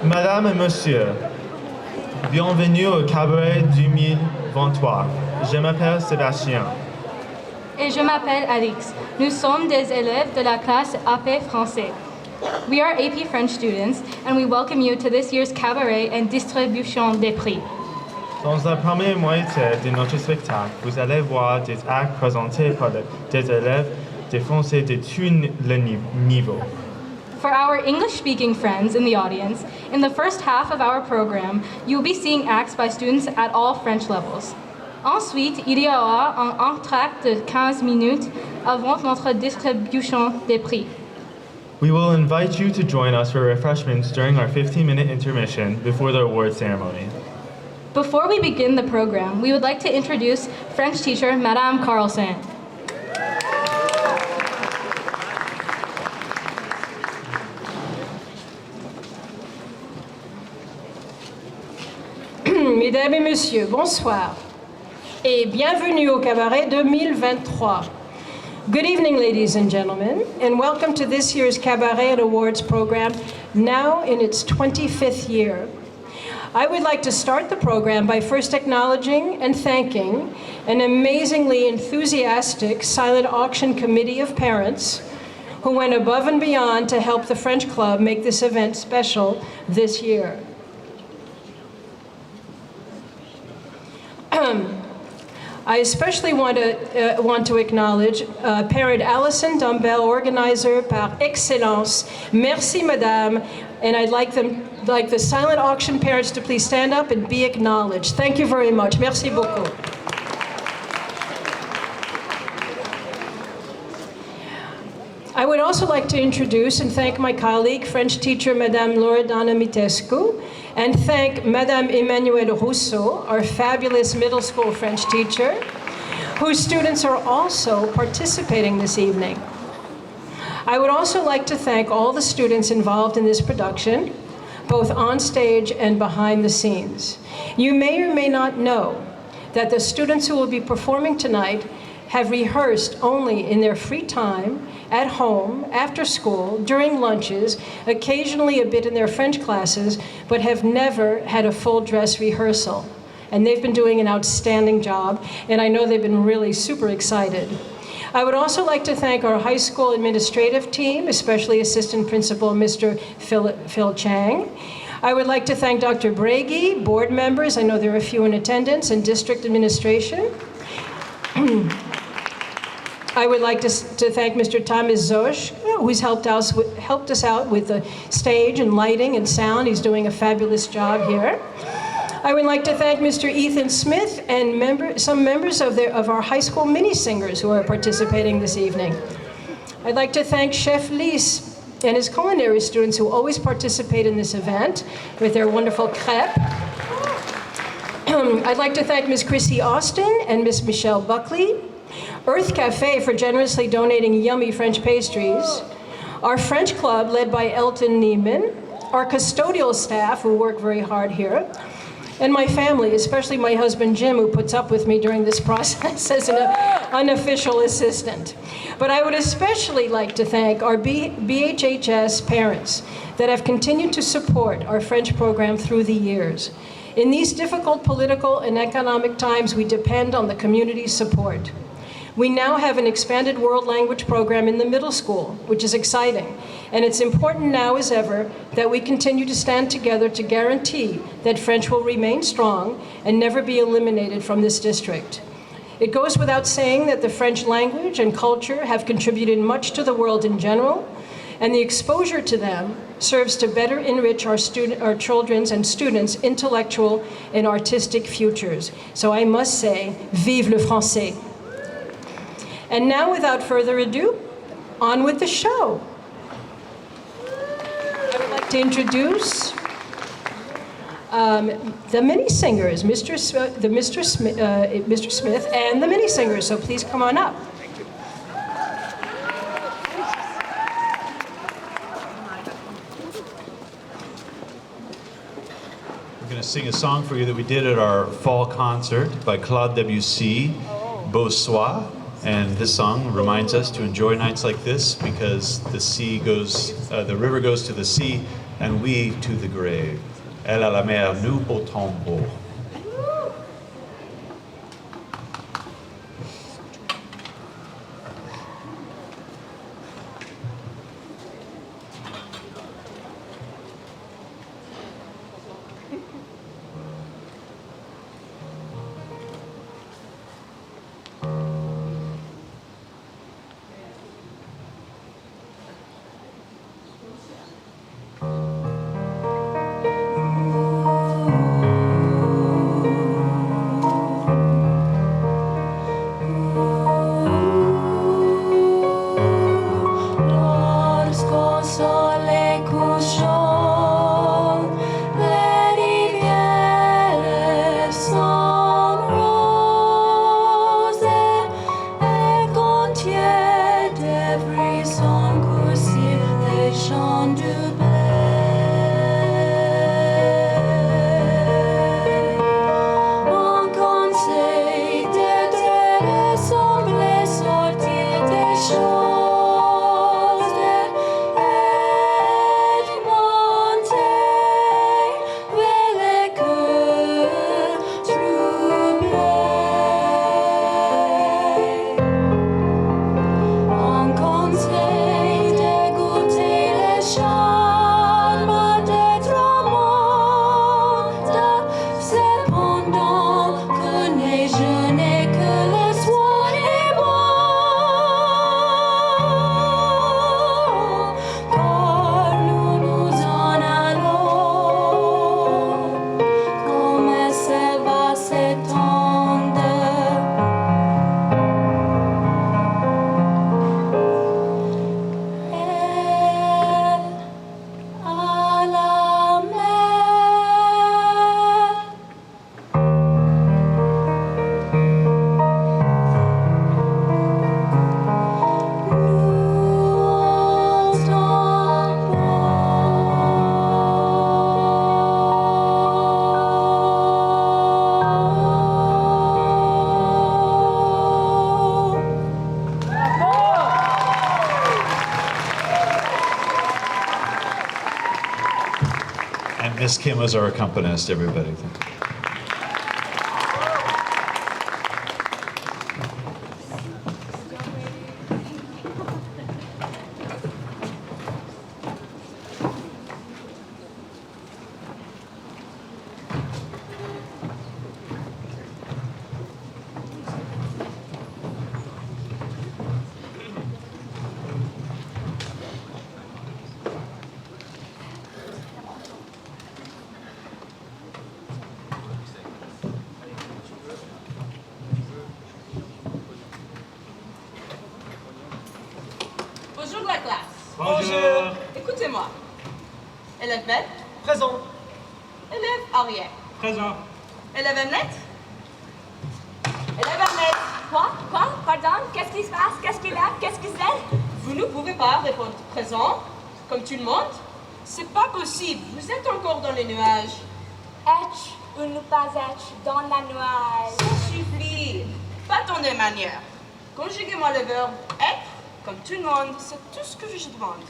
Madame et Monsieur, bienvenue au Cabaret 2023. Je m'appelle Sébastien. Et je m'appelle Alix. Nous sommes des élèves de la classe AP français. We are AP French students and we welcome you to this year's cabaret and distribution des prix. Dans la première moitié de notre spectacle, vous allez voir des actes présentés par des élèves de français de tous les niveaux. For our English-speaking friends in the audience, in the first half of our program, you'll be seeing acts by students at all French levels. Ensuite, il y aura un entracte de 15 minutes avant notre distribution des prix. We will invite you to join us for refreshments during our 15-minute intermission before the award ceremony. Before we begin the program, we would like to introduce French teacher Madame Carlson. Mesdames et messieurs, bonsoir et bienvenue au Cabaret 2023. Good evening, ladies and gentlemen, and welcome to this year's Cabaret and Awards program, now in its 25th year. I would like to start the program by first acknowledging and thanking an amazingly enthusiastic silent auction committee of parents who went above and beyond to help the French Club make this event special this year. I especially want to acknowledge parent Alison Dumbell, organizer par excellence. Merci, madame. And I'd like the silent auction parents to please stand up and be acknowledged. Thank you very much. Merci beaucoup. I would also like to introduce and thank my colleague, French teacher, Madame Loredana Mitescu, and thank Madame Emmanuelle Rousseau, our fabulous middle school French teacher, whose students are also participating this evening. I would also like to thank all the students involved in this production, both on stage and behind the scenes. You may or may not know that the students who will be performing tonight have rehearsed only in their free time, at home, after school, during lunches, occasionally a bit in their French classes, but have never had a full dress rehearsal. And they've been doing an outstanding job, and I know they've been really super excited. I would also like to thank our high school administrative team, especially Assistant Principal Mr. Phil Chang. I would like to thank Dr. Bragi, board members, I know there are a few in attendance, and district administration. I would like to thank Mr. Thomas Zosch, who's helped us out with the stage and lighting and sound. He's doing a fabulous job here. I would like to thank Mr. Ethan Smith and some members of our high school mini singers who are participating this evening. I'd like to thank Chef Lise and his culinary students who always participate in this event with their wonderful crêpes. I'd like to thank Ms. Chrissy Austin and Ms. Michelle Buckley, Earth Cafe for generously donating yummy French pastries, our French club led by Elton Neiman, our custodial staff who work very hard here, and my family, especially my husband Jim, who puts up with me during this process as an unofficial assistant. But I would especially like to thank our BHHS parents that have continued to support our French program through the years. In these difficult political and economic times, we depend on the community's support. We now have an expanded world language program in the middle school, which is exciting. And it's important now as ever that we continue to stand together to guarantee that French will remain strong and never be eliminated from this district. It goes without saying that the French language and culture have contributed much to the world in general, and the exposure to them serves to better enrich our children's and students' intellectual and artistic futures. So I must say, vive le français. And now, without further ado, on with the show. I would like to introduce the mini singers, Mr. Smith and the mini singers. So please come on up. We're going to sing a song for you that we did at our fall concert by Claude Debussy, Beau Soir. And this song reminds us to enjoy nights like this because the river goes to the sea and we to the grave. Elle à la mer, nous au tombeau. Miss Kim is our accompanist, everybody. Bonjour la classe. Bonjour. Écoutez-moi. Élève bête. Présent. Élève arrière. Présent. Élève Hamlet. Élève Hamlet. Quoi? Pardon? Qu'est-ce qui se passe? Qu'est-ce qu'il a? Qu'est-ce qu'il fait? Vous ne pouvez pas répondre présent, comme tout le monde. C'est pas possible. Vous êtes encore dans les nuages. Être ou ne pas être dans la nuage. Ça suffit. Pas dans des manières. Conjuguez-moi le verbe être, comme tout le monde. C'est tout ce que je demande.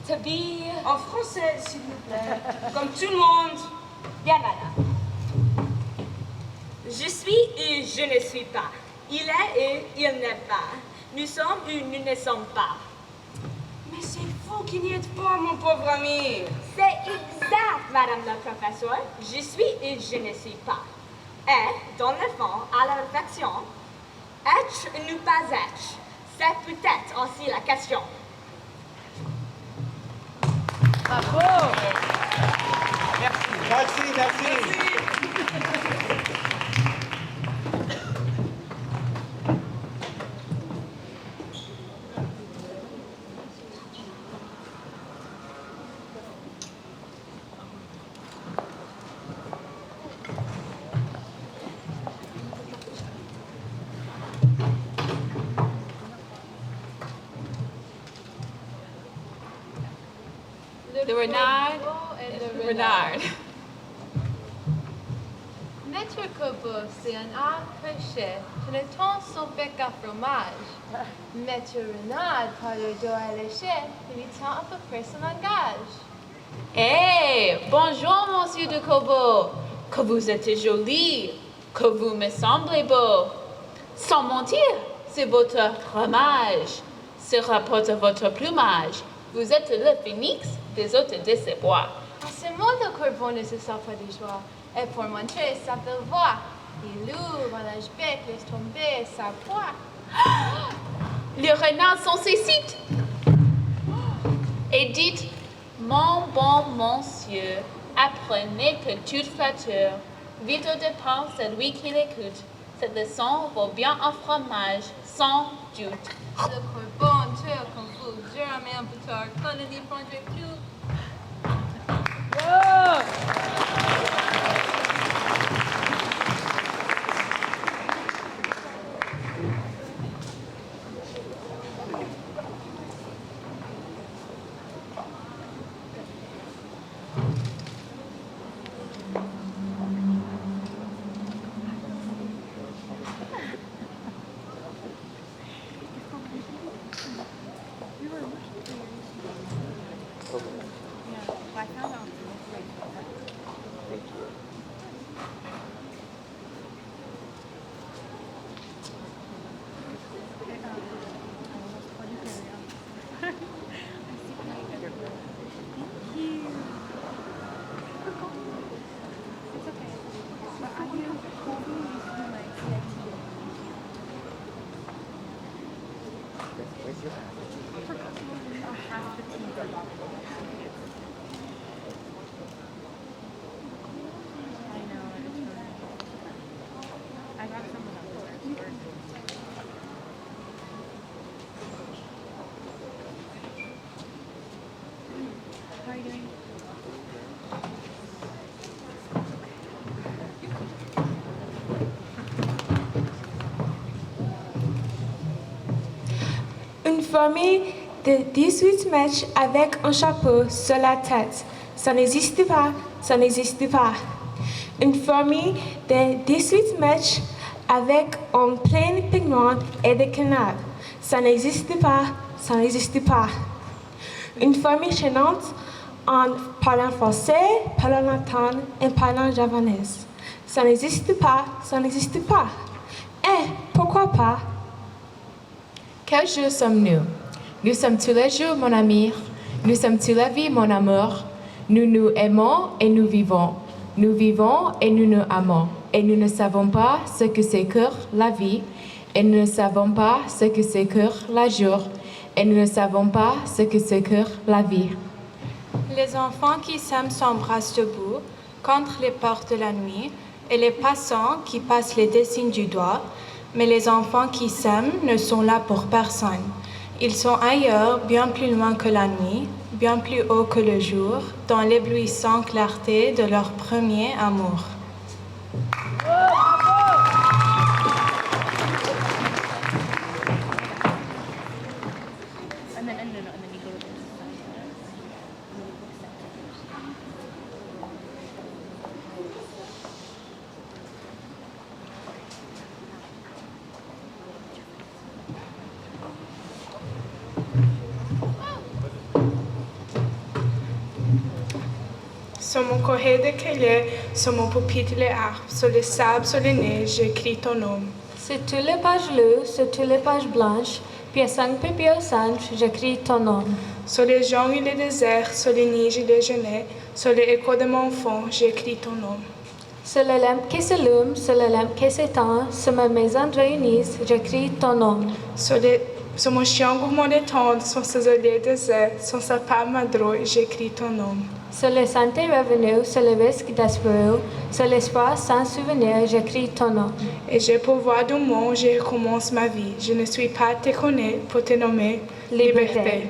To be. En français, s'il vous plaît. Comme tout le monde. Bien, madame. Je suis et je ne suis pas. Il est et il n'est pas. Nous sommes ou nous ne sommes pas. Mais c'est vous qui n'y êtes pas, mon pauvre ami. C'est exact, madame la professeure. Je suis et je ne suis pas. Et, dans le fond, à la réflexion, être ou ne pas être, c'est peut-être aussi la question. Bravo. Merci. The Renard and the Renard. Maître Kobo, c'est un art crochet, qui ne tend son bec à fromage. Maître Renard, par le dos à l'échelle, lui tend à peu près son langage. Hey, bonjour, monsieur de Kobo. Que vous êtes joli, que vous me semblez beau. Sans mentir, c'est votre ramage. Ce rapporte votre plumage. Vous êtes le phénix des hôtes de ces bois. En ce monde, le corbeau ne se sent pas de joie. Et pour montrer sa belle voix, il ouvre un large bec, laisse tomber sa proie. Les renards sont ses sites. Et dites, mon bon monsieur, apprenez que tout flatteur vit au dépens celui qui l'écoute. Cette leçon vaut bien un fromage, sans doute. Le corbeau entier comme vous, jamais un peu tard, qu'on ne n'y prendrait plus. Une famille de 18 mètres avec un chapeau sur la tête. Ça n'existe pas, ça n'existe pas. Une famille de 18 mètres avec un plein pigment et des canards. Ça n'existe pas, ça n'existe pas. Une famille chaînante en parlant français, parlant latin et parlant japonais. Ça n'existe pas, ça n'existe pas. Et pourquoi pas? Quel jour sommes-nous? Nous sommes tous les jours, mon ami. Nous sommes tous la vie, mon amour. Nous nous aimons et nous vivons. Nous vivons et nous nous aimons. Et nous ne savons pas ce que c'est que la vie. Et nous ne savons pas ce que c'est que la jour. Et nous ne savons pas ce que c'est que la vie. Les enfants qui s'aiment s'embrassent debout contre les portes de la nuit et les passants qui passent les dessins du doigt. Mais les enfants qui s'aiment ne sont là pour personne. Ils sont ailleurs, bien plus loin que la nuit, bien plus haut que le jour, dans l'éblouissante clarté de leur premier amour. Sur mon collier de cahiers, sur mon pupitre les arbres, sur le sable, sur les neiges, j'écris ton nom. Sur toutes les pages bleues, sur toutes les pages blanches, puis 5 papiers au centre, j'écris ton nom. Sur les joncs et les déserts, sur les neiges et les genêts, sur les échos de mon fond, j'écris ton nom. Sur les lampes qui s'allument, sur les lampes qui s'éteignent, sur ma maison réunisse, j'écris ton nom. Sur mon chien gourmand et tendre, sur ses œillets déserts, sur sa palme madroie, j'écris ton nom. Sur les santé revenus, sur les risques d'espoir, sur l'espoir sans souvenir, j'écris ton nom. Et j'ai pour voix du monde, je recommence ma vie. Je ne suis pas te connaître pour te nommer liberté.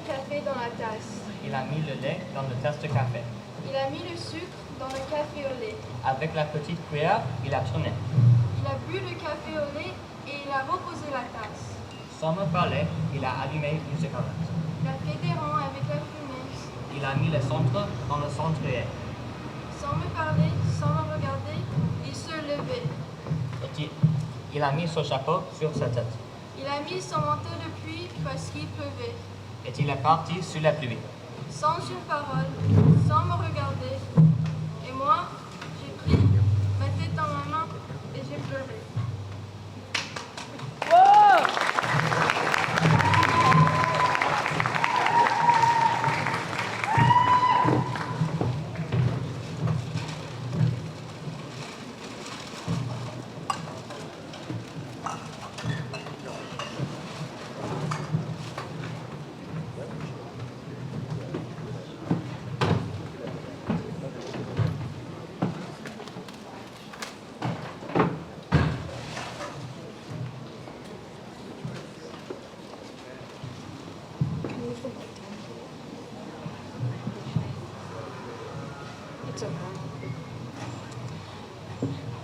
café dans la tasse. Il a mis le lait dans le tasse de café. Il a mis le sucre dans le café au lait. Avec la petite cuillère, il a tourné. Il a bu le café au lait et il a reposé la tasse. Sans me parler, il a allumé une cigarette. Il a fait des rangs avec la fumée. Il a mis le centre dans le cendrier. Sans me parler, sans me regarder, il se levait. Et il a mis son chapeau sur sa tête. Il a mis son manteau de pluie parce qu'il pleuvait. Et il est parti sous la pluie. Sans une parole, sans me regarder. Et moi, j'ai pris ma tête dans ma main et j'ai pleuré.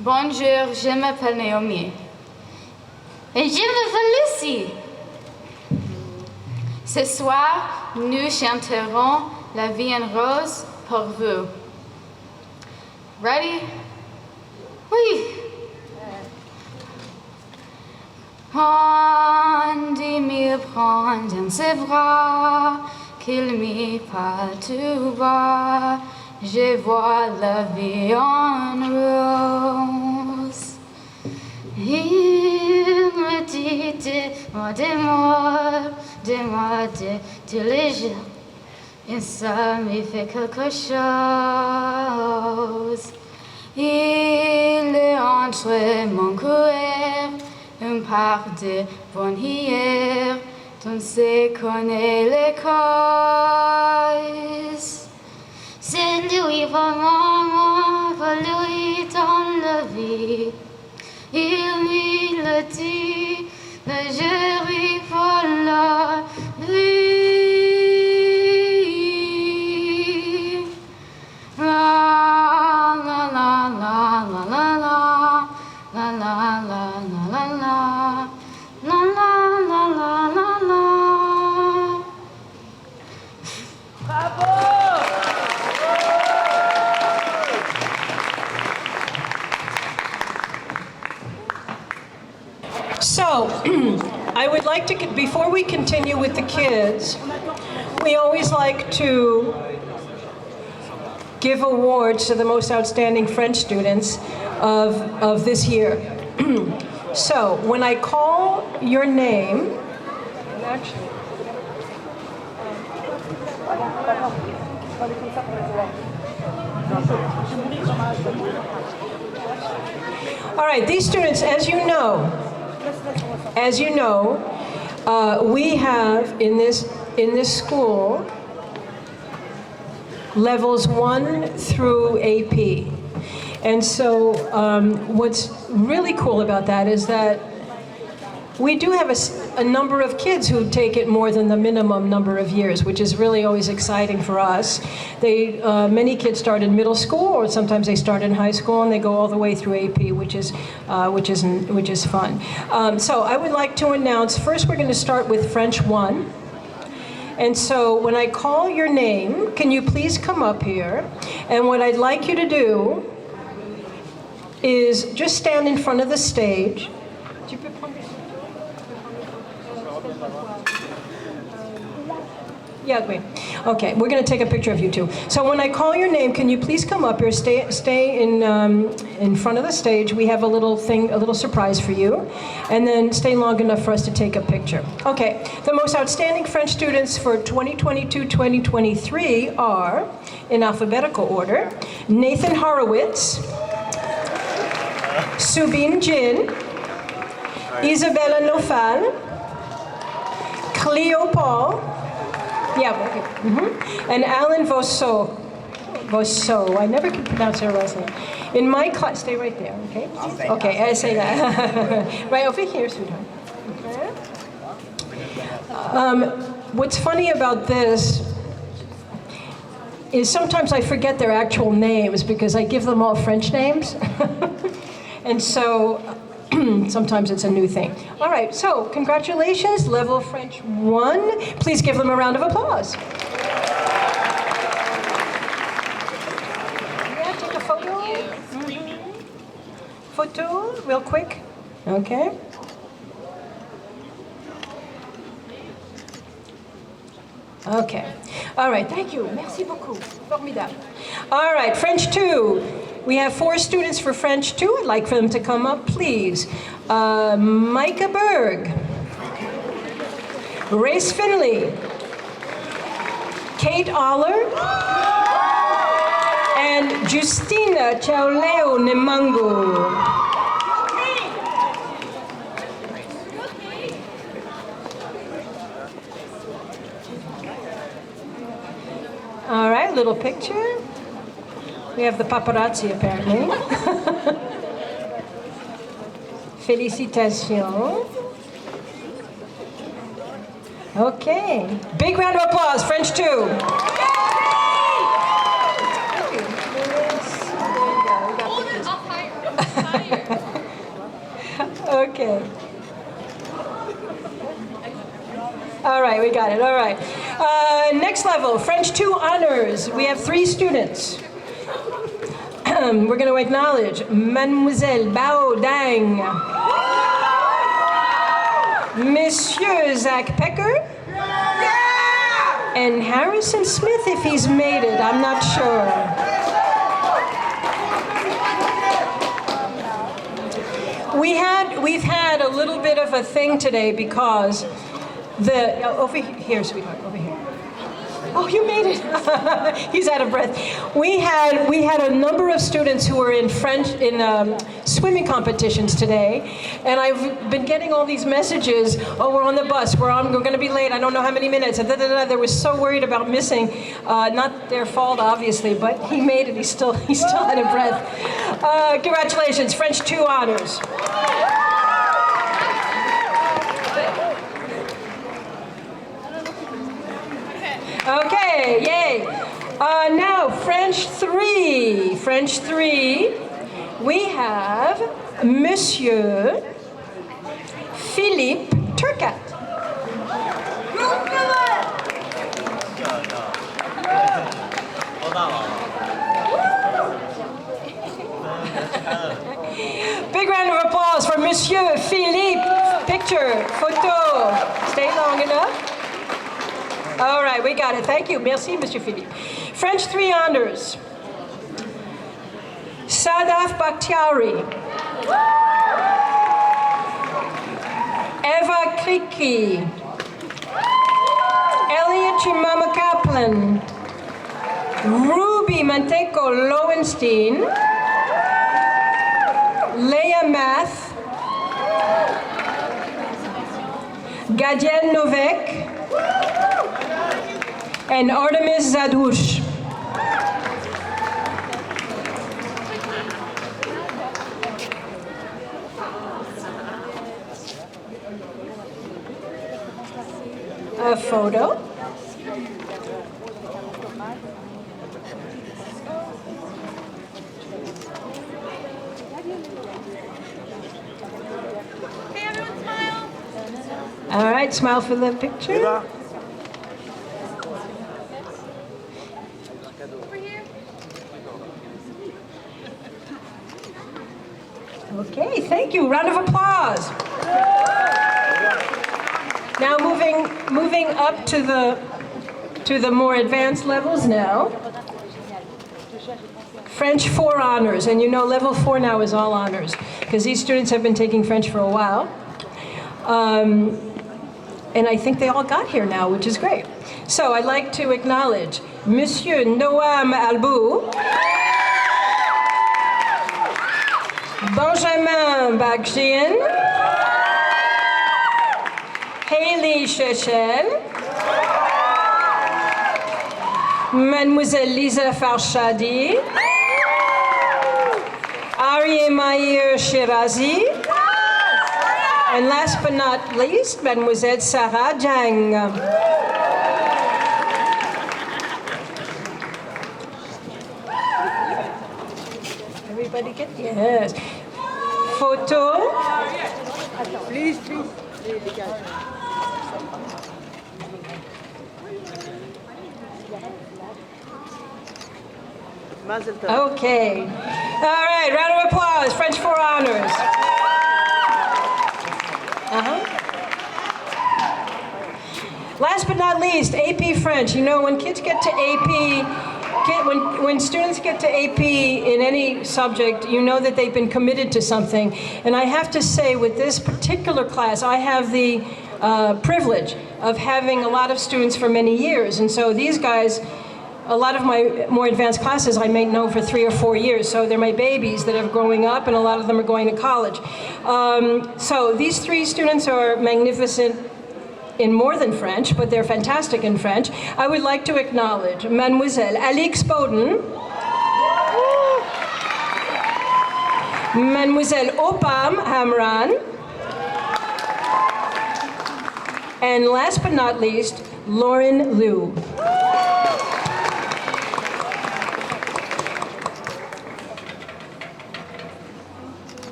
Bonjour, je m'appelle Naomi. Et je m'appelle Lucie. Ce soir, nous chanterons La vie en rose pour vous. Ready? Oui. Andy me prend dans ses bras, qu'il me parle tout bas. Je vois la vie en rose. Il me dit dis-moi tous les jours. Et ça me fait quelque chose. Il est entre mon cœur, une part de bonheur, dont se connaît les causes. C'est lui vraiment, pour lui dans la vie. Il me le dit, le jour pour la vie. La la la la la la la la la la la la la la la la la. Bravo! So, I would like to, before we continue with the kids, we always like to give awards to the most outstanding French students of this year. So, when I call your name, all right, these students, as you know, we have in this school levels 1 through AP. And so what's really cool about that is that we do have a number of kids who take it more than the minimum number of years, which is really always exciting for us. Many kids start in middle school, or sometimes they start in high school, and they go all the way through AP, which is fun. So I would like to announce, first we're going to start with French 1. And so when I call your name, can you please come up here? And what I'd like you to do is just stand in front of the stage. Yeah, wait. Okay, we're going to take a picture of you too. So when I call your name, can you please come up here? Stay in front of the stage. We have a little surprise for you, and then stay long enough for us to take a picture. Okay, the most outstanding French students for 2022-2023 are, in alphabetical order, Nathan Horowitz, Subin Jin, Isabella Nofal, Cleo Paul. Yeah, okay. And Alan Vosso. I never can pronounce her last name. In my class, stay right there, okay? Okay, I say that. Right over here, sweetheart. Okay. what's funny about this is sometimes I forget their actual names because I give them all French names. And so sometimes it's a new thing. All right, so congratulations, Level French 1. Please give them a round of applause. Yeah, take a photo. Photo, real quick. Okay. Okay. All right, thank you. Merci beaucoup. Formidable. All right, French 2. We have 4 students for French 2. I'd like for them to come up, please. Micah Berg. Grace Finley. Kate Aller. And Justina Chaoleo Nemango. All right, little picture. We have the paparazzi, apparently. Félicitations. Okay. Big round of applause, French 2. Okay. All right, we got it. All right. Next level, French 2 honors. We have 3 students. We're going to acknowledge Mademoiselle Bao Dang, Monsieur Zach Pecker, and Harrison Smith, if he's made it. I'm not sure. We've had a little bit of a thing today because over here, sweetheart, over here. Oh, you made it. He's out of breath. We had a number of students who were in swimming competitions today, and I've been getting all these messages. Oh, we're on the bus. We're going to be late. I don't know how many minutes. They were so worried about missing. Not their fault, obviously, but he made it. He's still out of breath. Congratulations, French 2 honors. Okay, yay. Now, French 3. French 3, we have Monsieur Philippe Turcat. Big round of applause for Monsieur Philippe. Picture, photo. Stay long enough. All right, we got it. Thank you. Merci, Monsieur Philippe. French 3 honors. Sadaf Bakhtiari. Eva Kriki. Elliot Chimama Kaplan. Ruby Manteco Lowenstein. Leah Math. Gadiel Novek. And Artemis Zadouche. A photo. Hey, everyone smile. All right, smile for the picture. Okay, thank you. Round of applause. Now moving up to the more advanced levels now. French 4 honors, and you know level 4 now is all honors because these students have been taking French for a while. And I think they all got here now, which is great. So I'd like to acknowledge Monsieur Noam Albou, Benjamin Bakhjian, Haley Shechel, Mademoiselle Lisa Farshadi, Arye Mayer Shirazi, and last but not least, Mademoiselle Sarah Jang. everybody get? Yes. Photo. Please. Okay. All right, round of applause. French 4 honors. Last but not least, AP French. You know, when kids get to AP, when students get to AP in any subject, you know that they've been committed to something. And I have to say, with this particular class, I have the privilege of having a lot of students for many years. And so these guys, a lot of my more advanced classes I may know for 3 or 4 years. So they're my babies that are growing up, and a lot of them are going to college. So these 3 students are magnificent in more than French, but they're fantastic in French. I would like to acknowledge Mademoiselle Alix Bowden, Mademoiselle Opam Hamran, and last but not least, Lauren Liu.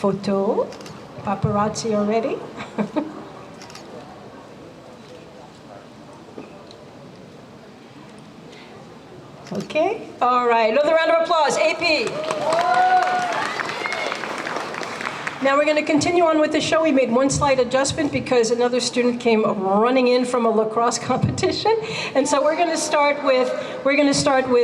Photo. Paparazzi already. Okay. All right. Another round of applause. AP. Now we're going to continue on with the show. We made one slight adjustment because another student came running in from a lacrosse competition, and so we're going to start with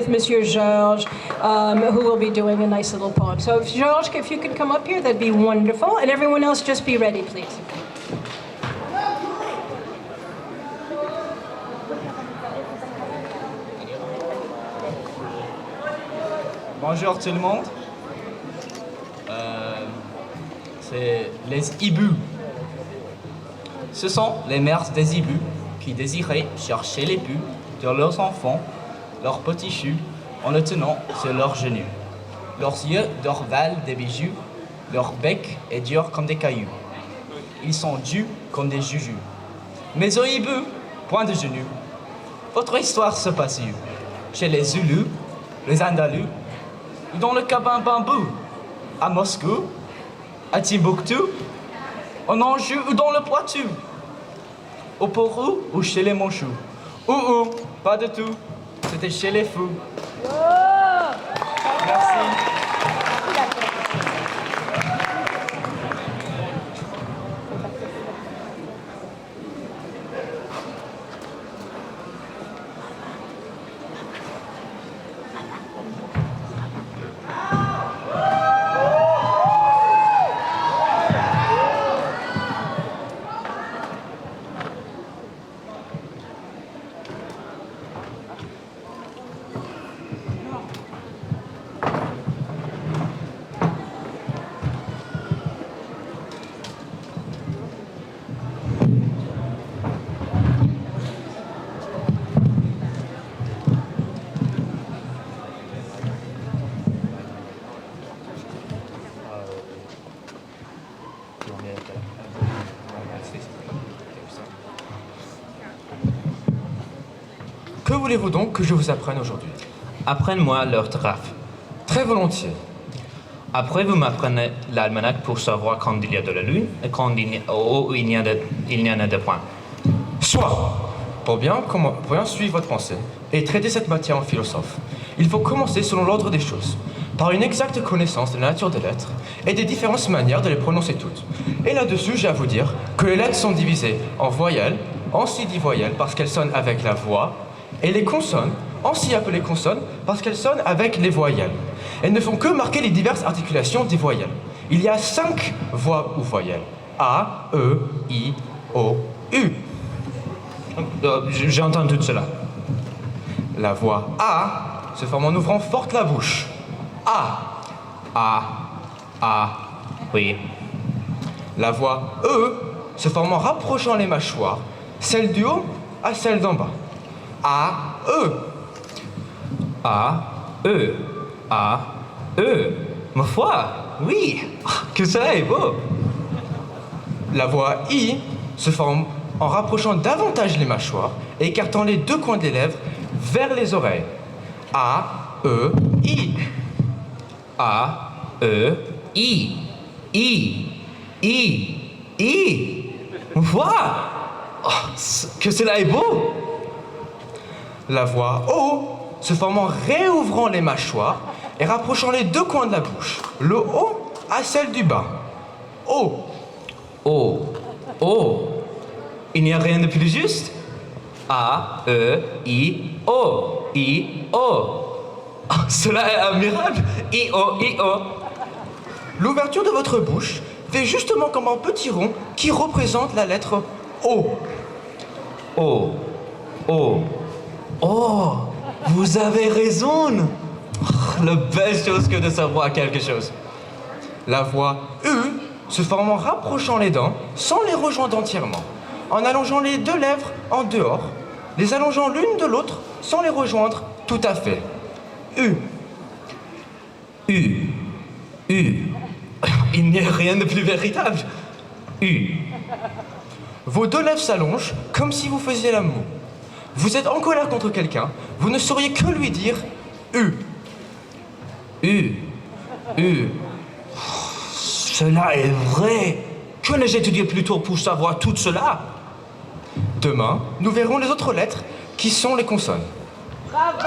Monsieur Georges, who will be doing a nice little poem. So Georges, if you could come up here, that'd be wonderful, and everyone else just be ready, please. Bonjour tout le monde. C'est les hibous. Ce sont les mères des hibous qui désiraient chercher les bus de leurs enfants, leurs petits choux, en le tenant sur leurs genoux. Leurs yeux leur valent des bijoux, leur bec est dur comme des cailloux. Ils sont durs comme des joujoux. Mais aux hibous, point de genoux. Votre histoire se passe où? Chez les Zoulous, les Andalous, ou dans le cabin bambou, à Moscou, à Timbuktu, en Anjou ou dans le Poitou, au Pérou ou chez les Manchous. Ou, pas de tout, c'était chez les fous. Merci. Que voulez-vous donc que je vous apprenne aujourd'hui? Apprenne-moi l'orthographe. Très volontiers. Après, vous m'apprenez l'almanach pour savoir quand il y a de la lune et quand il n'y en a de point. Soit. Pour bien suivre votre pensée et traiter cette matière en philosophe, il faut commencer selon l'ordre des choses, par une exacte connaissance de la nature des lettres et des différentes manières de les prononcer toutes. Et là-dessus, j'ai à vous dire que les lettres sont divisées en voyelles, en si dit voyelles parce qu'elles sonnent avec la voix, et les consonnes, ainsi appelées consonnes, parce qu'elles sonnent avec les voyelles. Elles ne font que marquer les diverses articulations des voyelles. Il y a 5 voix ou voyelles. A, E, I, O, U. J'ai entendu tout cela. La voix A se forme en ouvrant forte la bouche. A. A. Oui. La voix E se forme en rapprochant les mâchoires, celle du haut à celle d'en bas. A, E. A, E. A, E. Ma foi, oui. Que cela est beau. La voix I se forme en rapprochant davantage les mâchoires et écartant les 2 coins des lèvres vers les oreilles. A, E, I. A, E, I. I. Voilà! Oh, que cela est beau! La voix O se forme en réouvrant les mâchoires et rapprochant les deux coins de la bouche, le haut à celle du bas. O. O. O. Il n'y a rien de plus juste. A, E, I, O. I, O. Oh, cela est admirable. I, O, I, O. L'ouverture de votre bouche fait justement comme un petit rond qui représente la lettre O. O. O. Oh, vous avez raison. Oh, la belle chose que de savoir quelque chose. La voix U se forme en rapprochant les dents sans les rejoindre entièrement, en allongeant les deux lèvres en dehors, les allongeant l'une de l'autre sans les rejoindre tout à fait. U. U. U. Il n'y a rien de plus véritable. U. Vos deux lèvres s'allongent comme si vous faisiez la moue. Vous êtes en colère contre quelqu'un, vous ne sauriez que lui dire U. U. U. Cela est vrai. Que n'ai-je étudié plus tôt pour savoir tout cela? Demain, nous verrons les autres lettres qui sont les consonnes. Bravo!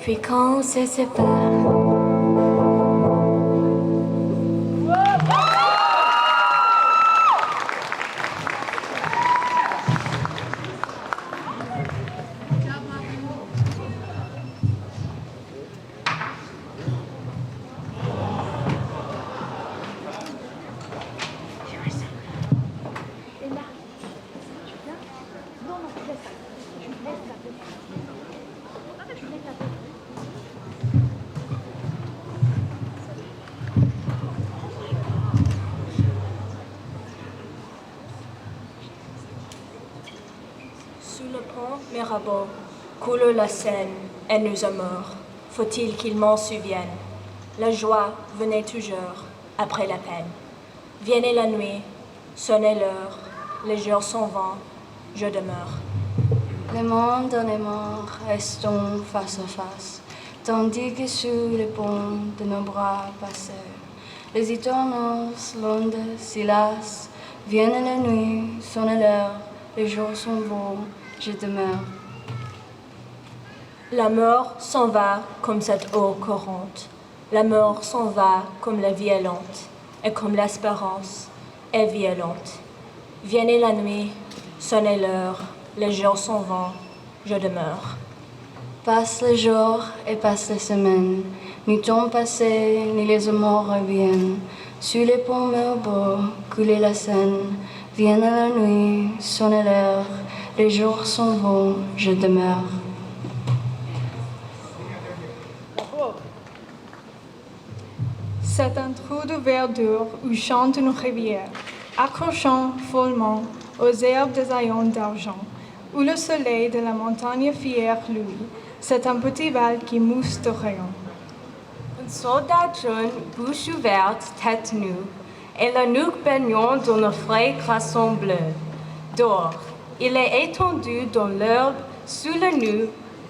Puis quand on se sépare. Sous le pont Mirabeau coule la Seine et nous a morts. Faut-il qu'il m'en souvienne? La joie venait toujours après la peine. Vienne la nuit, sonnait l'heure, les jours s'en vont, je demeure. Le monde et les morts restons face à face, tandis que sous les ponts de nos bras passés, les éternels l'onde Silas, viennent la nuit, sonne l'heure, les jours sont beaux, je demeure. La mort s'en va comme cette eau courante. La mort s'en va comme la vie est lente, et comme l'espérance est violente. Vienne la nuit, sonne l'heure, les jours s'en vont, je demeure. Passe les jours et passe les semaines, ni temps passé, ni les morts reviennent. Sur les ponts beaux, couler la Seine, vienne la nuit, sonne l'heure, les jours sont beaux, je demeure. C'est un trou de verdure où chante une rivière, accrochant follement aux herbes des haillons d'argent, où le soleil de la montagne fière lui, c'est un petit bal qui mousse de rayons. Un soldat jeune, bouche ouverte, tête nue, et la nuque baignant dans le frais glaçon bleu. Dort, il est étendu dans l'herbe, sous la nue,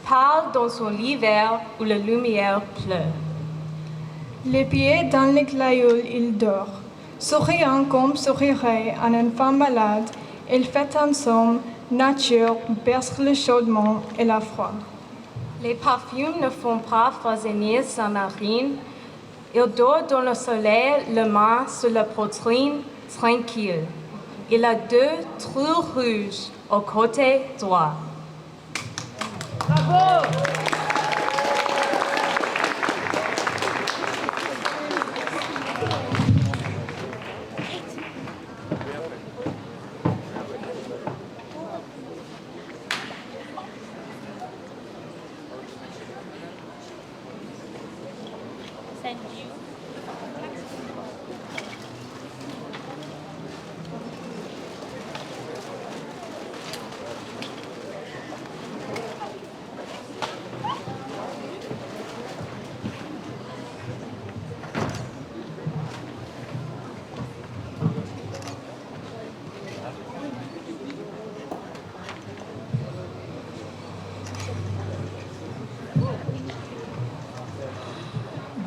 pâle dans son lit vert où la lumière pleut. Les pieds dans les glaïeuls, il dort. Souriant comme sourirait un enfant malade, il fait en somme, nature berce le chaudement et la froid. Les parfums ne font pas foisonner sa narine. Il dort dans le soleil, le main sur la poitrine, tranquille. Il a 2 trous rouges au côté droit. Bravo!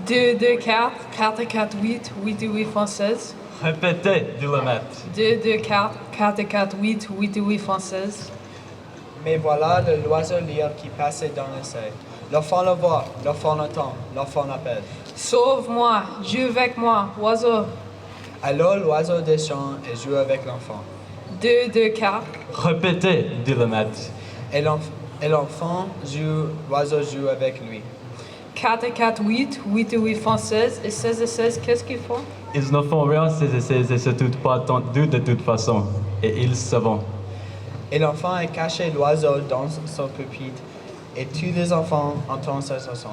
Deux, 2, 4, 4, 4, 8, 8 et 8 françaises. Répétez, dit le maître. 2, 2, 4, 4, 4, 8, 8 et 8 françaises. Mais voilà l'oiseau lyre qui passait dans le ciel. L'enfant le voit, l'enfant l'entend, l'enfant l'appelle. Sauve-moi, joue avec moi, oiseau. Alors l'oiseau descend et joue avec l'enfant. 2, 2, 4. Répétez, dit le maître. Et l'enfant joue, l'oiseau joue avec lui. 4 et 4, 8, 8 et 8 françaises, et 16 et 16, qu'est-ce qu'ils font? Ils ne font rien, c'est surtout pas tendu de toute façon, et ils se vont. Et l'enfant a caché l'oiseau dans son pupitre, et tous les enfants entendent sa chanson.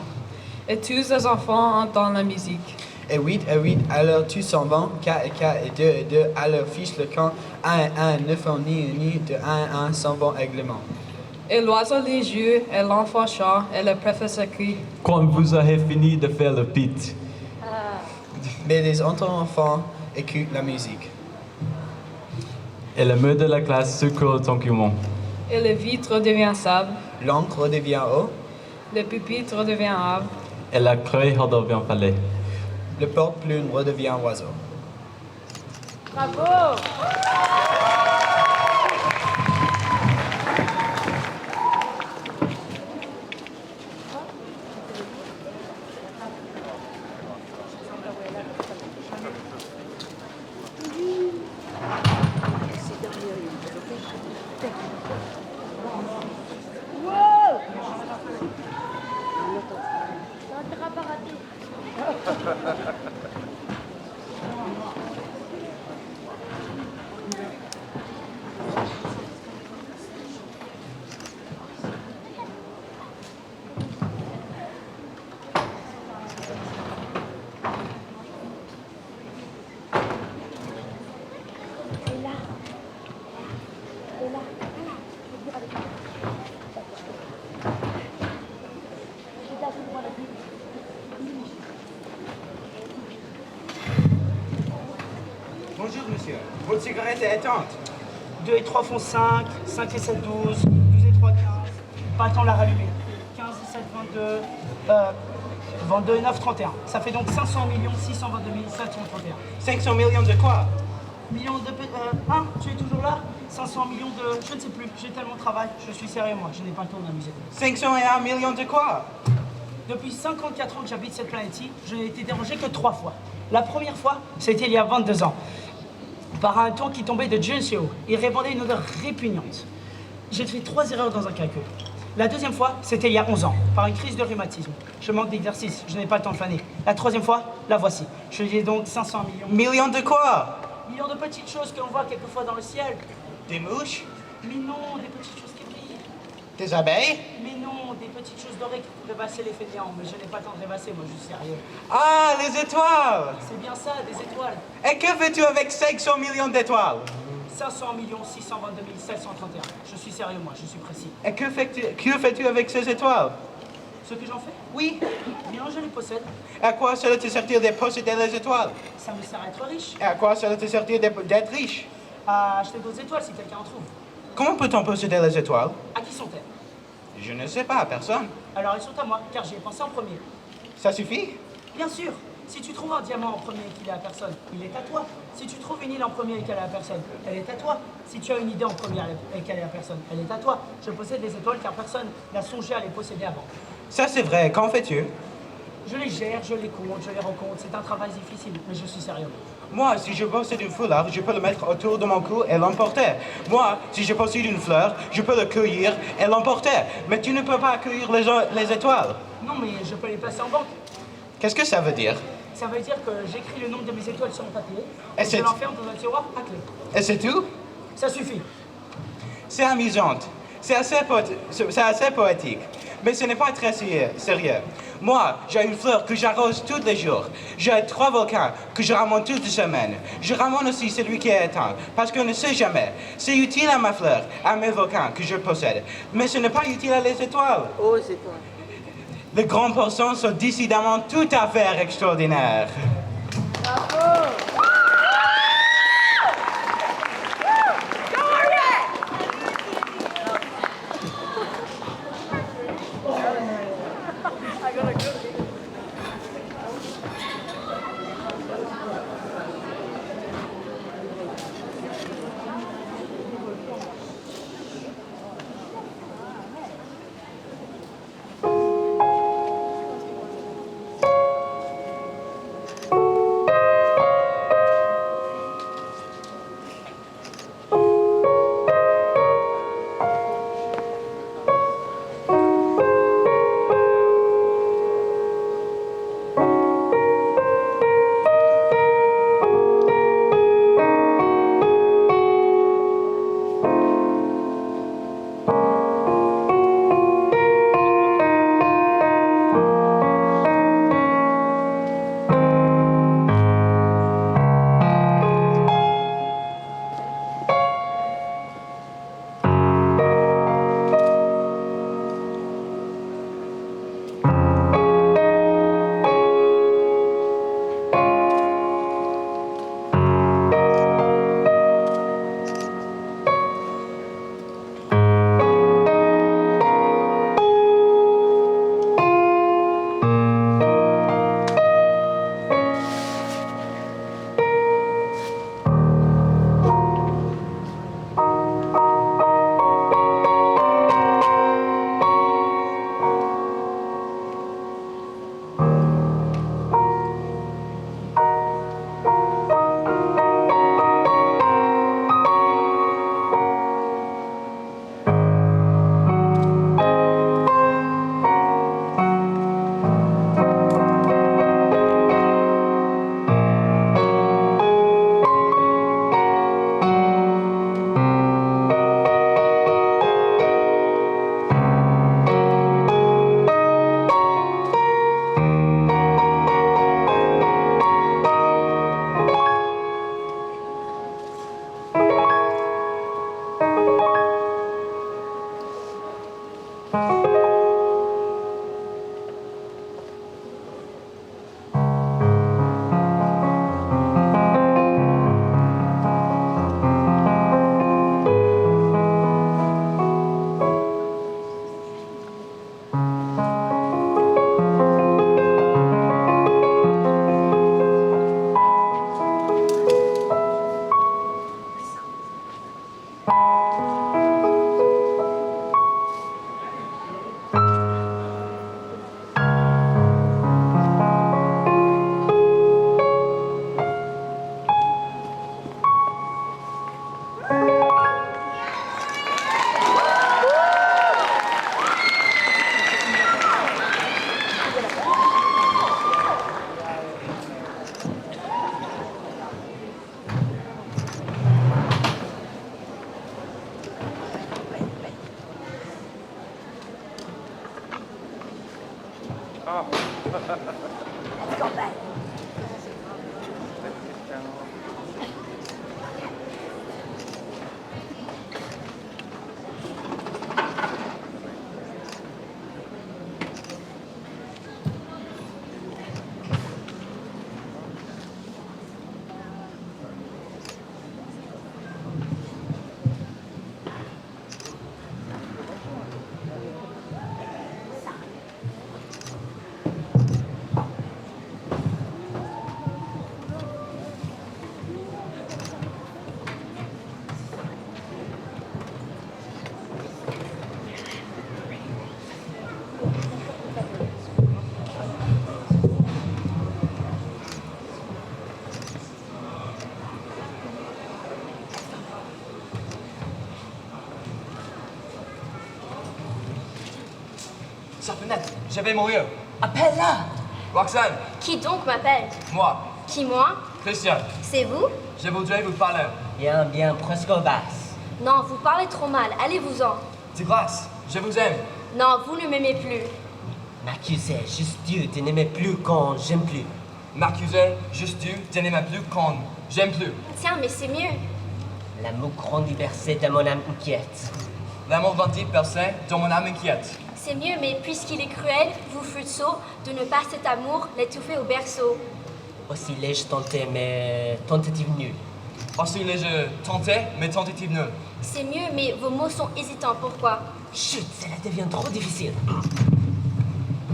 Et tous les enfants entendent la musique. Et 8 et 8, alors tous s'en vont, 4 et 4 et 2 et 2, alors fiche le camp, 1 et 1 ne font ni ni, de 1 et 1 s'en vont aiglement. Et l'oiseau les joue, et l'enfant chante, et le professeur crie. Quand vous aurez fini de faire le pit. Mais les autres enfants écoutent la musique. Et le mur de la classe secoue tranquillement. Et le vitre devient sable. L'encre devient eau. Le pupitre devient arbre. Et la creuille redevient palais. Le porte-plume redevient oiseau. Bravo! Bonjour, monsieur. Votre cigarette est éteinte. 2 et 3 font 5, 5 et 7, 12, 12 et 3, 15. Pas le temps de la rallumer. 15 et 7, 22 et 9, 31. Ça fait donc 500 622 731. 500 millions de quoi? Millions de... Hein, tu es toujours là? 500 millions de... Je ne sais plus, j'ai tellement de travail. Je suis sérieux, moi, je n'ai pas le temps de m'amuser. 501 millions de quoi? Depuis 54 ans que j'habite cette planète-ci, je n'ai été dérangé que 3 fois. La première fois, c'était il y a 22 ans, par un tour qui tombait de Geneseo. Il répandait une odeur répugnante. J'ai fait 3 erreurs dans un calcul. La deuxième fois, c'était il y a 11 ans, par une crise de rhumatisme. Je manque d'exercice, je n'ai pas le temps de flâner. La troisième fois, la voici. Je dis donc 500 millions. Millions de quoi? Millions de petites choses que l'on voit quelquefois dans le ciel. Des mouches? Mais non, des petites choses qui brillent. Des abeilles? Mais non, des petites choses dorées qui pourraient rêvasser les fainéants. Mais je n'ai pas le temps de rêvasser, moi, je suis sérieux. Ah, les étoiles! C'est bien ça, des étoiles. Et que fais-tu avec 500 millions d'étoiles? 500 622 731. Je suis sérieux, moi, je suis précis. Et que fais-tu avec ces étoiles? Ce que j'en fais? Oui. Bien, je les possède. À quoi cela te sert-il de posséder les étoiles? Ça me sert à être riche. Et à quoi cela te sert-il d'être riche? À acheter d'autres étoiles si quelqu'un en trouve. Comment peut-on posséder les étoiles? À qui sont-elles? Je ne sais pas, personne. Alors elles sont à moi, car j'y ai pensé en premier. Ça suffit? Bien sûr. Si tu trouves un diamant en premier et qu'il est à personne, il est à toi. Si tu trouves une île en premier et qu'elle est à personne, elle est à toi. Si tu as une idée en premier et qu'elle est à personne, elle est à toi. Je possède les étoiles car personne n'a songé à les posséder avant. Ça c'est vrai, qu'en fais-tu? Je les gère, je les compte, je les recompte. C'est un travail difficile, mais je suis sérieux. Moi, si je possède une foulard, je peux le mettre autour de mon cou et l'emporter. Moi, si je possède une fleur, je peux le cueillir et l'emporter. Mais tu ne peux pas cueillir les étoiles. Non, mais je peux les placer en banque. Qu'est-ce que ça veut dire? Ça veut dire que j'écris le nombre de mes étoiles sur mon papier Et je l'enferme dans un tiroir à clé. Et c'est tout? Ça suffit. C'est amusant. C'est assez poétique. Mais ce n'est pas très sérieux. Moi, j'ai une fleur que j'arrose tous les jours. J'ai 3 volcans que je ramène toutes les semaines. Je ramène aussi celui qui est éteint, parce qu'on ne sait jamais. C'est utile à ma fleur, à mes volcans que je possède. Mais ce n'est pas utile à les étoiles. Aux étoiles. Les grands poissons sont décidément tout à fait extraordinaires. Bravo! Sa fenêtre, je vais mourir. Appelle-la. Roxane, Qui donc m'appelle? moi, Qui, moi? Christian, C'est vous? je voudrais vous parler. Bien, presque basse. Non, vous parlez trop mal. Allez-vous-en. De grâce, je vous aime. Non, vous ne m'aimez plus. M'accuser, juste Dieu, de n'aimer plus quand j'aime plus. M'accuser, juste Dieu, de n'aimer plus quand j'aime plus. Tiens, mais c'est mieux. L'amour grandit percé dans mon âme inquiète. L'amour grandit percé dans mon âme inquiète. C'est mieux, mais puisqu'il est cruel, vous fûtes sot de ne pas cet amour l'étouffer au berceau. Aussi l'ai-je tenté, mais tentative nulle. Aussi l'ai-je tenté, mais tentative nulle. C'est mieux, mais vos mots sont hésitants. Pourquoi? Chut, cela devient trop difficile.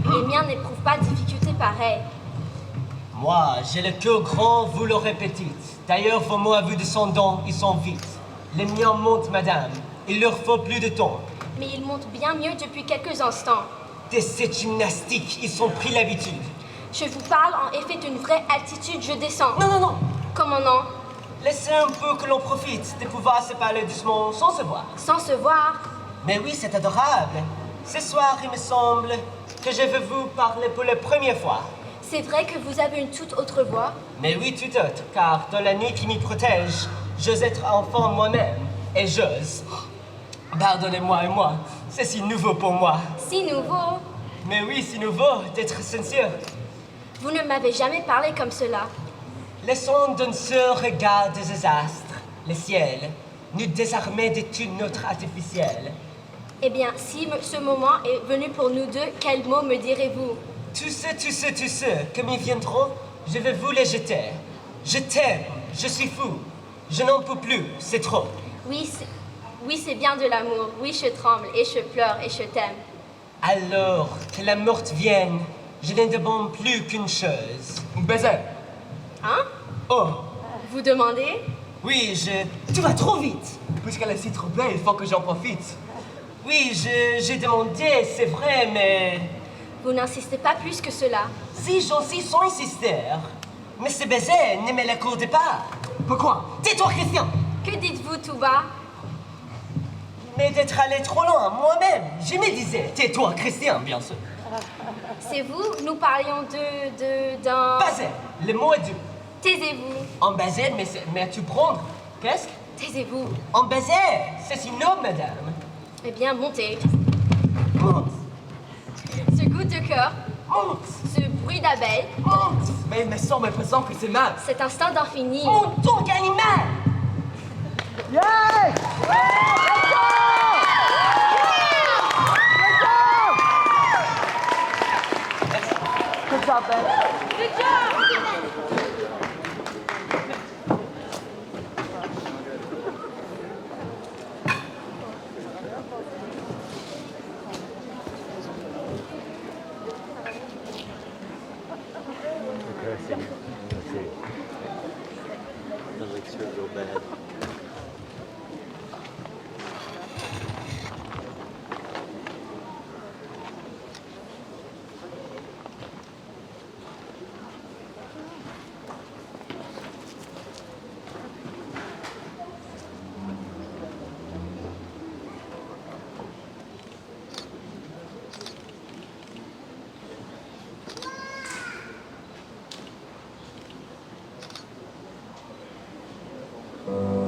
Les miens n'éprouvent pas de difficulté pareille. Moi, j'ai le cœur grand, vous l'aurez petite. D'ailleurs, vos mots à vue descendants, ils sont vite. Les miens montent, madame. Il leur faut plus de temps. Mais ils montent bien mieux depuis quelques instants. De cette gymnastique, ils ont pris l'habitude. Je vous parle en effet d'une vraie altitude, je descends. Non, non, non. Comment non? Laissez un peu que l'on profite de pouvoir se parler doucement sans se voir. Sans se voir? Mais oui, c'est adorable. Ce soir, il me semble que je veux vous parler pour la première fois. C'est vrai que vous avez une toute autre voix? Mais oui, tout autre, car dans la nuit qui m'y protège, j'ose être enfant moi-même. Et j'ose. Pardonnez-moi et moi, c'est si nouveau pour moi. Si nouveau? Mais oui, si nouveau d'être sincère. Vous ne m'avez jamais parlé comme cela. Laissons d'un seul regard des astres, le ciel, nous désarmer de tout notre artificiel. Eh bien, si ce moment est venu pour nous deux, quel mot me direz-vous? Tous ceux qui m'y viendront, je vais vous les jeter. Je t'aime, je suis fou, je n'en peux plus, c'est trop. Oui, c'est bien de l'amour. Oui, je tremble et je pleure et je t'aime. Alors que la mort vienne, je ne demande plus qu'une chose. Un baiser. Hein? Oh! Vous demandez? Oui, tu vas trop vite. Puisqu'elle est si trop belle, il faut que j'en profite. Oui, j'ai demandé, c'est vrai, mais... Vous n'insistez pas plus que cela. Si, j'en suis sans insister. Mais ce baiser ne me l'accorde pas. Pourquoi? Tais-toi, Christian! Que dites-vous tout bas? Mais d'être allé trop loin, moi-même, je me disais, tais-toi, Christian, bien sûr. C'est vous? Nous parlions d'un... Baiser, le mot est dur. Taisez-vous. En baiser, mais tu prendre? Qu'est-ce? Taisez-vous. En baiser, c'est si noble, madame. Eh bien, montez. Monte, Ce goût de cœur, monte, ce bruit d'abeilles, monte. Mais il me semble présent que c'est mal. cet instinct d'infini. Monte donc, animal! Yeah! Good job, Ben. Good job! That looks real bad. Thank you.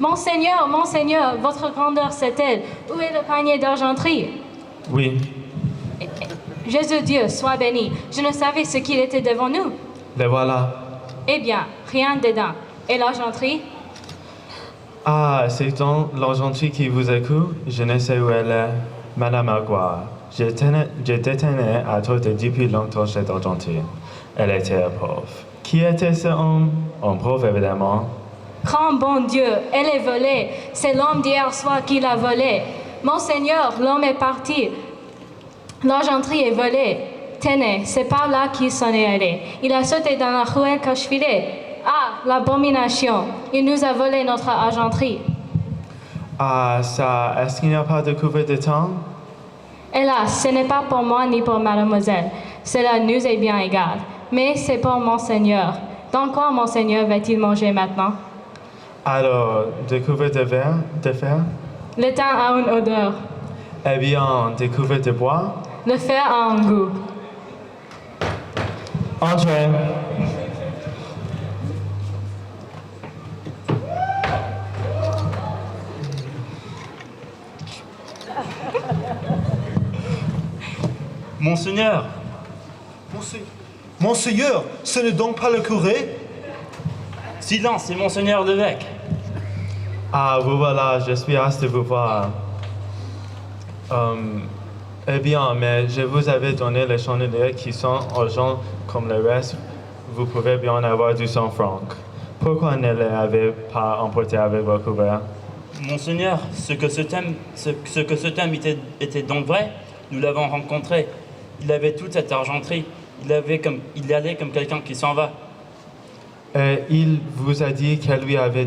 Monseigneur, votre grandeur sait-elle? Où est le panier d'argenterie? Oui, Jésus Dieu, sois béni. Je ne savais ce qu'il était devant nous. les voilà. Eh bien, rien dedans. Et l'argenterie? Ah, c'est donc l'argenterie qui vous écoute? Je ne sais où elle est. Madame Aguirre, je détenais à toi depuis longtemps cette argenterie. Elle était pauvre. Qui était ce homme? Un pauvre, évidemment. Grand bon Dieu, elle est volée. C'est l'homme d'hier soir qui l'a volée. Monseigneur, l'homme est parti. L'argenterie est volée. Tenez, c'est par là qu'il s'en est allé. Il a sauté dans la ruelle que je filais. Ah, l'abomination! Il nous a volé notre argenterie. Ah, ça, est-ce qu'il n'y a pas de couvert de temps? Hélas, ce n'est pas pour moi ni pour mademoiselle. Cela nous est bien égal. Mais c'est pour Monseigneur. Dans quoi Monseigneur va-t-il manger maintenant? Alors, des couverts de fer? Le thym a une odeur. Eh bien, des couverts de bois? Le fer a un goût. Entrez. Monseigneur. Monseigneur, ce n'est donc pas le curé? Silence, c'est Monseigneur l'évêque. Ah, vous voilà, je suis hâte de vous voir. Eh bien, mais je vous avais donné les chandeliers qui sont argent comme le reste. Vous pouvez bien avoir 200 francs. Pourquoi ne les avez pas emportés avec vos couverts? Monseigneur, ce que ce thème était donc vrai, nous l'avons rencontré. Il avait toute cette argenterie. Il allait comme quelqu'un qui s'en va. Et il vous a dit qu'elle lui a été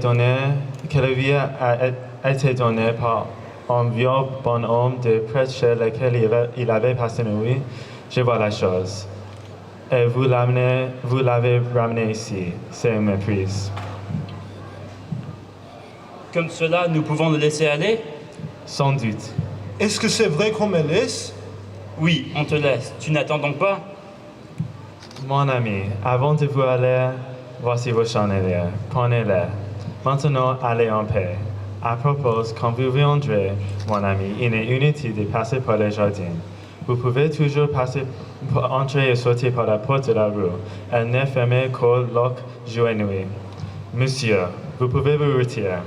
donnée par un vieux bonhomme de prêtre chez lequel il avait passé une nuit. Je vois la chose. Et vous l'avez ramené ici. C'est une méprise. Comme cela, nous pouvons le laisser aller? Sans doute. Est-ce que c'est vrai qu'on me laisse? Oui, on te laisse. Tu n'attends donc pas? Mon ami, avant de vous aller, voici vos chandeliers. Prenez-les. Maintenant, allez en paix. À propos, quand vous viendrez, mon ami, il est inutile de passer par les jardins. Vous pouvez toujours entrer et sortir par la porte de la rue. Elle n'est fermée qu'au loc jour et nuit. Monsieur, vous pouvez vous retirer.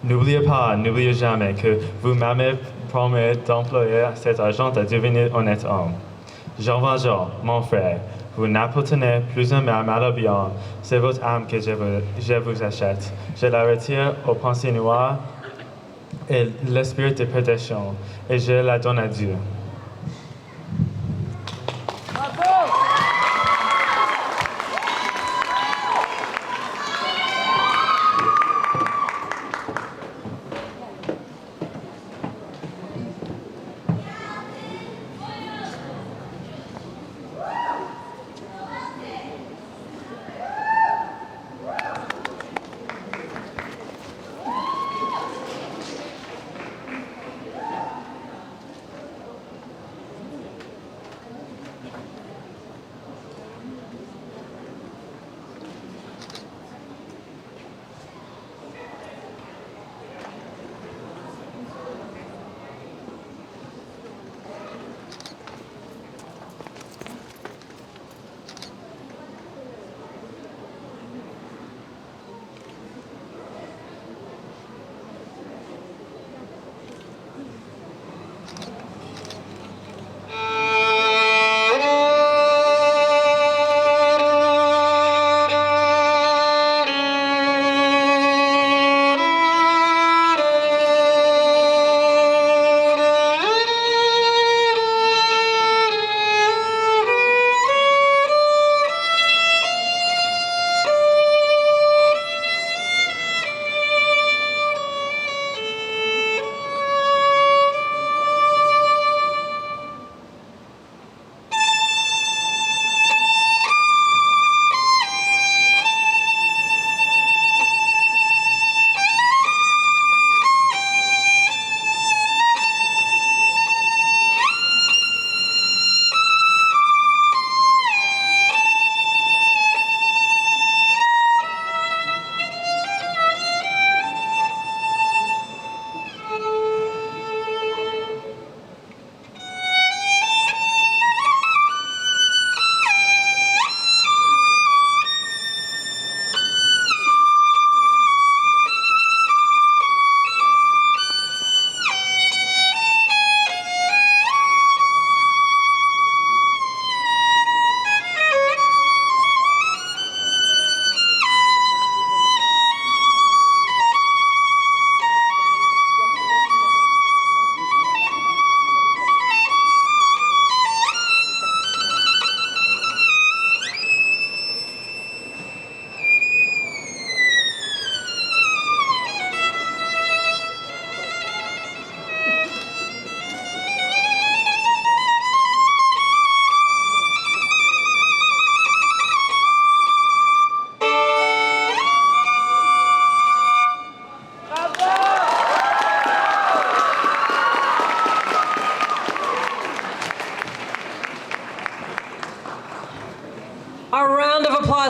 N'oubliez jamais que vous m'avez promis d'employer cet argent à devenir honnête homme. Jean Valjean, mon frère, vous n'appartenez plus à mal ou bien. C'est votre âme que je vous achète. Je la retire aux pensées noires et l'esprit de perdition, et je la donne à Dieu.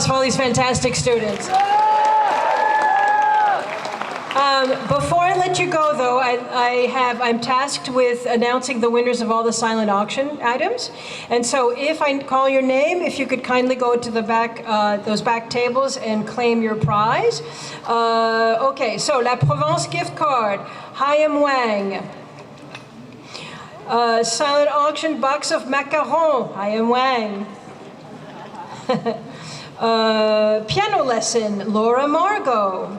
applause for all these fantastic students. Before I let you go, though, I'm tasked with announcing the winners of all the silent auction items. And so if I call your name, if you could kindly go to the back, those back tables and claim your prize. Okay, so La Provence gift card, Hayam Wang. Silent auction box of macarons, Hayam Wang. Piano lesson, Laura Margot.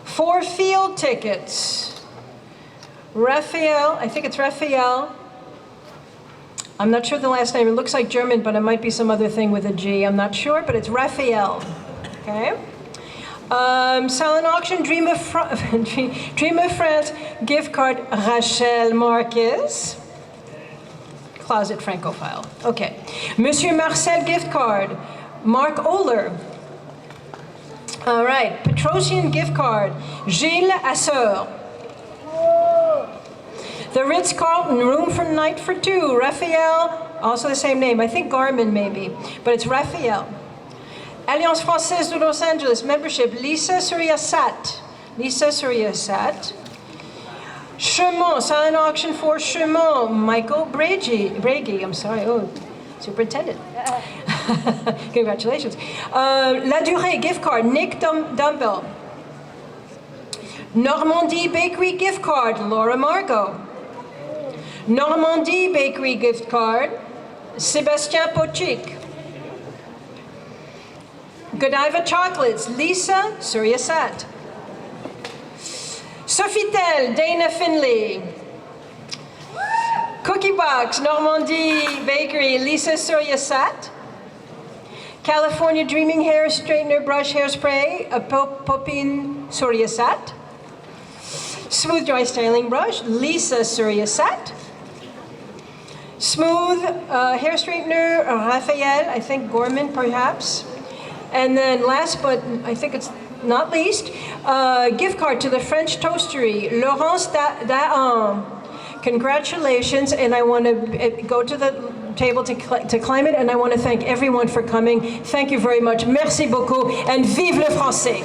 4 field tickets. Raphael, I think it's Raphael. I'm not sure the last name. It looks like German, but it might be some other thing with a G. I'm not sure, but it's Raphael. Okay. Silent auction, Dream of France gift card, Rachel Marquez. Closet Francophile. Okay. Monsieur Marcel gift card, Mark Oler. All right, Petrosian gift card, Gilles Asseur. The Ritz-Carlton room for night for 2, Raphael, also the same name, I think Garmin maybe, but it's Raphael. Alliance Française de Los Angeles membership, Lisa Suriasat. Lisa Suriasat. Chemont, silent auction for Chemont, Michael Bragi, I'm sorry, oh, superintendent. Congratulations. La Durée gift card, Nick Dumbbell. Normandie Bakery gift card, Laura Margot. Normandie Bakery gift card, Sébastien Pochik. Godiva Chocolates, Lisa Suriasat. Sofitel, Dana Finley. Cookie Box, Normandie Bakery, Lisa Suriasat. California Dreaming Hair Straightener Brush Hairspray, Popin Suriasat. Smooth Dry Styling Brush, Lisa Suriasat. Smooth Hair Straightener, Raphael, I think Gorman perhaps. And then last but I think it's not least, gift card to the French Toastery, Laurence Dahan. Congratulations, and I want to go to the table to claim it, and I want to thank everyone for coming. Thank you very much. Merci beaucoup, and vive le français.